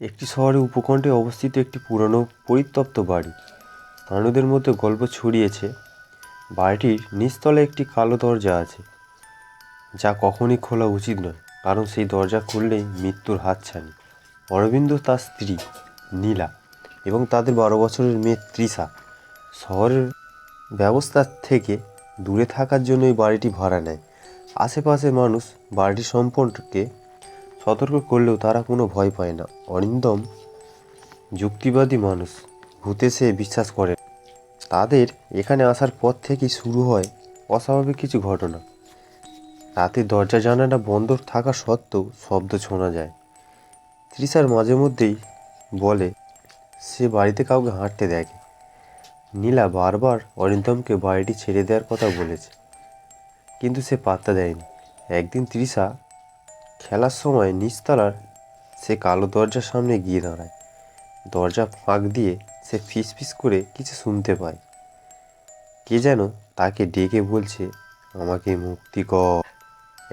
একটি শহরের উপকণ্ঠে অবস্থিত একটি পুরনো পরিত্যক্ত বাড়ি। স্থানীয়দের মধ্যে গল্প ছড়িয়েছে বাড়িটির নিচতলে একটি কালো দরজা আছে, যা কখনই খোলা উচিত নয়, কারণ সেই দরজা খুললেই মৃত্যুর হাতছানি। অরবিন্দ, তার স্ত্রী নীলা এবং তাদের 12 বছরের মেয়ে তৃষা শহরের ব্যবস্থা থেকে দূরে থাকার জন্য এই বাড়িটি ভাড়া নেয়। আশেপাশের মানুষ বাড়িটি সম্পর্কে সতর্ক করলেও তারা কোনো ভয় পায় না। অরিন্দম যুক্তিবাদী মানুষ, ভূতে সে বিশ্বাস করে। তাদের এখানে আসার পর থেকেই শুরু হয় অস্বাভাবিক কিছু ঘটনা। রাতে দরজা জানালা বন্ধ থাকা সত্ত্বেও শব্দ শোনা যায়। তৃষার মাঝে মধ্যেই বলে সে বাড়িতে কাউকে হাঁটতে দেখে। নীলা বারবার অরিন্দমকে বাড়িটি ছেড়ে দেওয়ার কথা বলেছে, কিন্তু সে পাত্তা দেয়নি। একদিন তৃষা খেলার সময় নিচতলার সে কালো দরজার সামনে গিয়ে দাঁড়ায়। দরজা ফাঁক দিয়ে সে ফিসফিস করে কিছু শুনতে পায়। কে যেন তাকে ডেকে বলছে, আমাকে মুক্তি কর।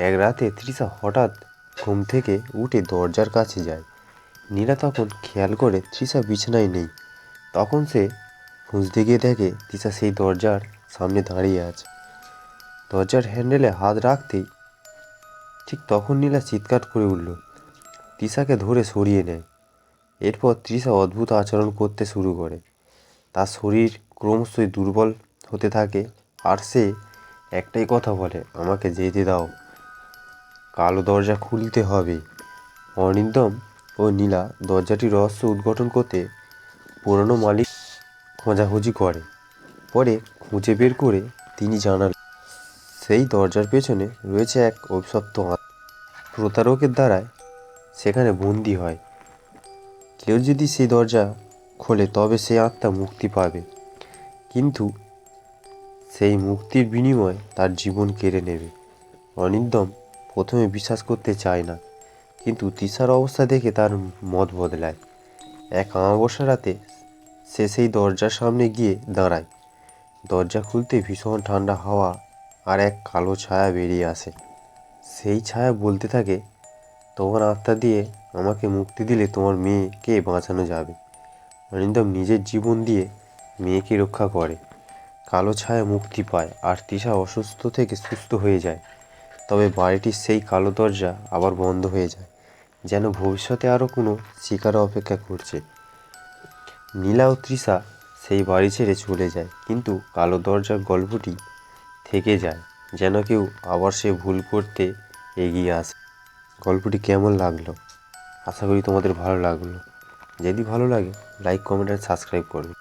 এক রাতে তৃষা হঠাৎ ঘুম থেকে উঠে দরজার কাছে যায়। নীলা তখন খেয়াল করে তৃষা বিছানায় নেই। তখন সে খুঁজতে গিয়ে দেখে তৃষা সেই দরজার সামনে দাঁড়িয়ে আছে। দরজার হ্যান্ডেলে হাত রাখতেই ঠিক তখন নীলা চিৎকার করে উঠল। তৃষাকে ধরে সরিয়ে নেয়। এরপর তৃষা অদ্ভুত আচরণ করতে শুরু করে। তার শরীর ক্রমশই দুর্বল হতে থাকে, আর সে একটাই কথা বলে, আমাকে যেতে দাও, কালো দরজা খুলতে হবে। অরিন্দম ও নীলা দরজাটির রহস্য উদ্ঘাটন করতে পুরনো মালিক খোঁজাখুঁজি করে। পরে খুঁজে বের করে তিনি জানান সেই দরজার পেছনে রয়েছে এক অভিশপ্ত প্রতারকের দ্বারায় সেখানে বন্দী হয়। কেউ যদি সেই দরজা খোলে তবে সে আত্মা মুক্তি পাবে, কিন্তু সেই মুক্তির বিনিময়ে তার জীবন কেড়ে নেবে। অরিন্দম প্রথমে বিশ্বাস করতে চায় না, কিন্তু তৃষার অবস্থা দেখে তার মত বদলায়। এক অমাবস্যা রাতে সে সেই দরজার সামনে গিয়ে দাঁড়ায়। দরজা খুলতে ভীষণ ঠান্ডা হাওয়া আর এক কালো ছায়া বেরিয়ে আসে। সেই ছায়া বলতে থাকে, তোমার আত্মা দিয়ে আমাকে মুক্তি দিলে তোমার মেয়েকে বাঁচানো যাবে। অরিন্দম নিজের জীবন দিয়ে মেয়েকে রক্ষা করে। কালো ছায়া মুক্তি পায় আর তৃষা অসুস্থ থেকে সুস্থ হয়ে যায়। তবে বাড়িটির সেই কালো দরজা আবার বন্ধ হয়ে যায়, যেন ভবিষ্যতে আরও কোনো শিকার অপেক্ষা করছে। নীলা ও তৃষা সেই বাড়ি ছেড়ে চলে যায়, কিন্তু কালো দরজার গল্পটি থেকে যায়, যেন কেউ আবার সে ভুল করতে এগিয়ে আসে। গল্পটি কেমন লাগলো? আশা করি তোমাদের ভালো লাগলো। যদি ভালো লাগে লাইক, কমেন্ট আর সাবস্ক্রাইব করবে।